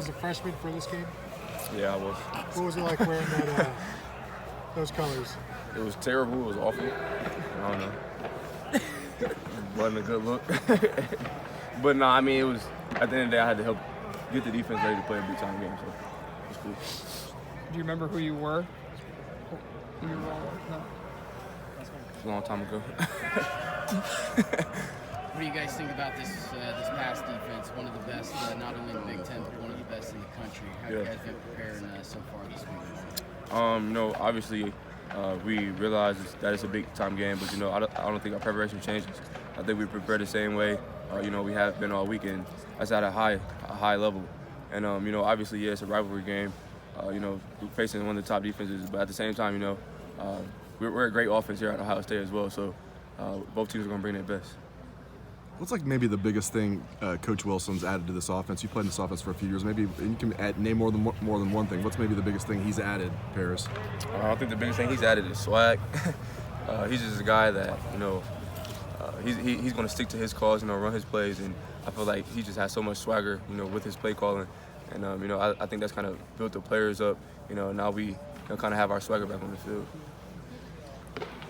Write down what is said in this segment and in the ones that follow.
as a freshman for this game? Yeah, I was. What was it like wearing those colors? It was terrible. It was awful. I don't know. It wasn't a good look. But no, I mean, it was, at the end of the day, I had to help get the defense ready to play a big time game, so it was cool. Do you remember who you were? Who you were all with? No. It was a long time ago. What do you guys think about this pass defense? One of the best, not only in the Big Ten, but one of the best in the country. How have you guys been preparing so far this week? Obviously, we realize that it's a big time game, but I don't think our preparation changes. I think we prepare the same way. We have been all weekend. That's at a high level, and obviously, it's a rivalry game. We're facing one of the top defenses, but at the same time, we're a great offense here at Ohio State as well. So both teams are going to bring their best. What's like maybe the biggest thing Coach Wilson's added to this offense? You played in this offense for a few years. Maybe you can name more than one thing. What's maybe the biggest thing he's added, Parris? I think the biggest thing he's added is swag. He's just a guy that he's going to stick to his calls, run his plays, and I feel like he just has so much swagger, with his play calling, and I think that's kind of built the players up. Now we kind of have our swagger back on the field.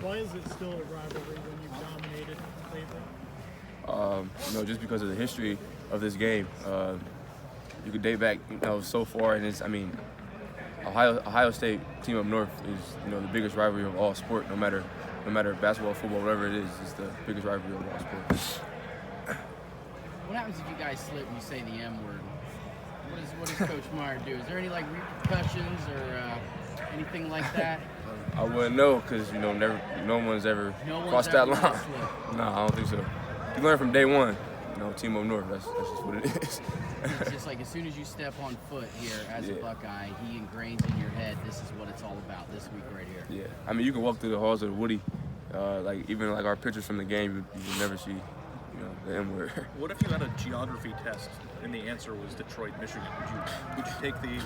Why is it still a rivalry when you've dominated lately? Just because of the history of this game. You could date back, so far, and Ohio State team up north is, the biggest rivalry of all sport. No matter basketball, football, whatever it is, it's the biggest rivalry of all sports. What happens if you guys slip and you say the M word? What does Coach Meyer do? Is there any repercussions or anything like that? I wouldn't know because no one's ever crossed that line. No, I don't think so. You learn from day one. Team up north. That's just what it is. It's just like as soon as you step on foot here as a Buckeye, he ingrains in your head this is what it's all about this week right here. Yeah, I mean you can walk through the halls of the Woody, even our pictures from the game, you would never see, the M word. What if you had a geography test and the answer was Detroit, Michigan? Would you take the?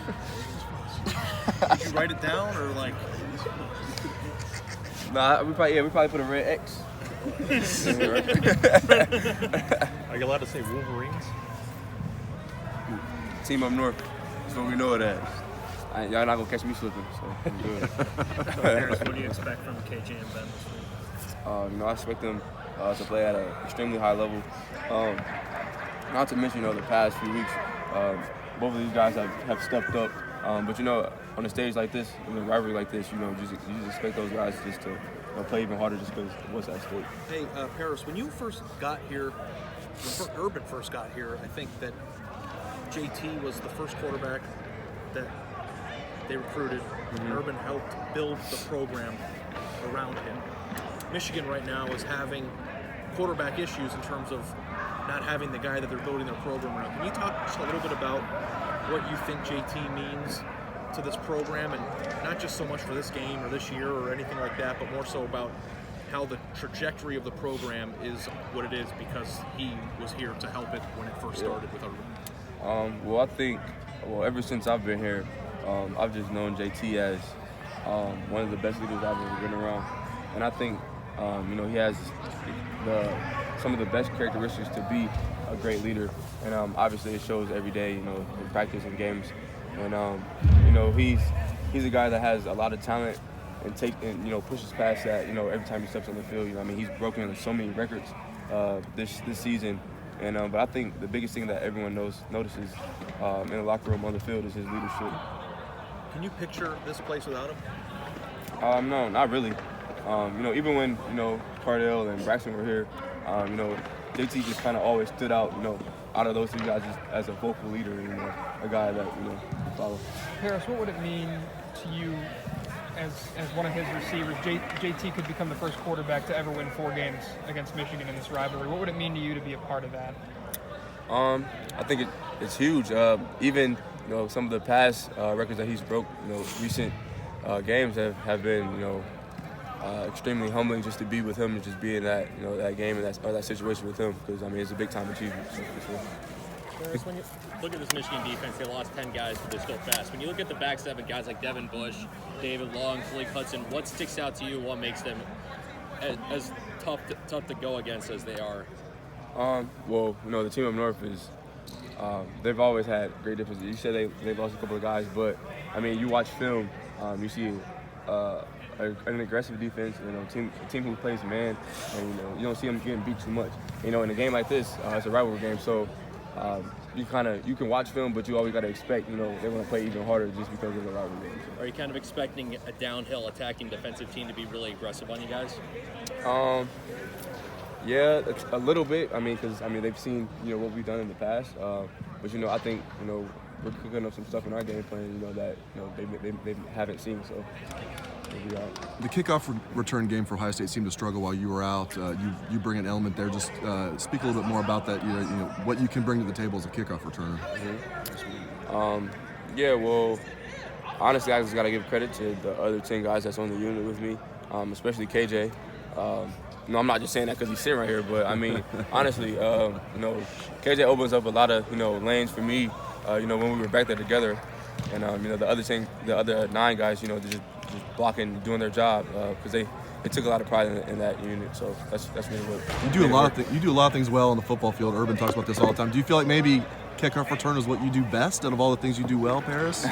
Would you write it down or like? Nah, we probably put a red X. Are you allowed to say Wolverines? Team up north. That's what we know it as. Y'all not gonna catch me slipping, so I'm good. Parris, what do you expect from KJ and Ben this week? I expect them to play at an extremely high level. Not to mention, the past few weeks, both of these guys have stepped up. But on a stage like this, in a rivalry like this, you just expect those guys just to play even harder just because what's at stake. Hey, Parris, when you first got here, when Urban first got here, I think that JT was the first quarterback that they recruited. Mm-hmm. Urban helped build the program around him. Michigan right now is having quarterback issues in terms of not having the guy that they're building their program around. Can you talk just a little bit about what you think JT means to this program, and not just so much for this game or this year or anything like that, but more so about how the trajectory of the program is what it is because he was here to help it when it first started with Urban? I think, ever since I've been here, I've just known JT as one of the best leaders I've ever been around. And I think, he has some of the best characteristics to be a great leader. And obviously it shows every day, in practice and games. And, he's a guy that has a lot of talent and pushes past that, every time he steps on the field. He's broken so many records this season. And but I think the biggest thing that everyone notices in the locker room on the field is his leadership. Can you picture this place without him? No, not really. Even when Cardell and Braxton were here, JT just kind of always stood out. Out of those two guys, just as a vocal leader, a guy that follow. Parris, what would it mean to you as one of his receivers? JT could become the first quarterback to ever win 4 games against Michigan in this rivalry. What would it mean to you to be a part of that? I think it's huge. Even some of the past records that he's broke, recent games have been extremely humbling just to be with him and just be in that that game and that situation with him because it's a big time achievement. So for sure. Parris, when you look at this Michigan defense, they lost 10 guys, but they're still fast. When you look at the back 7 guys like Devin Bush, David Long, Blake Hudson, what sticks out to you? What makes them as tough to go against as they are? The team up north is they've always had great defenses. You said they've lost a couple of guys, but I mean, you watch film, you see an aggressive defense, a team who plays man, and you don't see them getting beat too much. In a game like this, it's a rivalry game, so you can watch film, but you always got to expect, they're going to play even harder just because of the rivalry game. Are you kind of expecting a downhill attacking defensive team to be really aggressive on you guys? Yeah, it's a little bit. Because they've seen what we've done in the past. But I think we're cooking up some stuff in our game plan that they haven't seen. So we'll be all right. The kickoff return game for Ohio State seemed to struggle while you were out. You bring an element there. Just speak a little bit more about that. What you can bring to the table as a kickoff returner. Yeah, well, honestly, I just got to give credit to the other 10 guys that's on the unit with me, especially KJ. I'm not just saying that because he's sitting right here, but honestly, KJ opens up a lot of lanes for me. When we were back there together, and the other 9 guys, they're just blocking, doing their job because they took a lot of pride in that unit. So that's really what you do. You do a lot of things well on the football field. Urban talks about this all the time. Do you feel like maybe kickoff return is what you do best out of all the things you do well, Parris?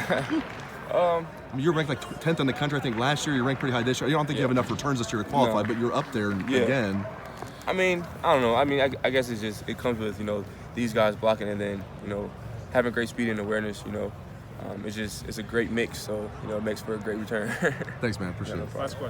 You're ranked like 10th in the country, I think, last year. You ranked pretty high this year. You don't think you have enough returns this year to qualify, but you're up there again. I don't know. I guess it comes with, these guys blocking and then, having great speed and awareness, it's a great mix. So, it makes for a great return. Thanks, man. Appreciate it. Last question.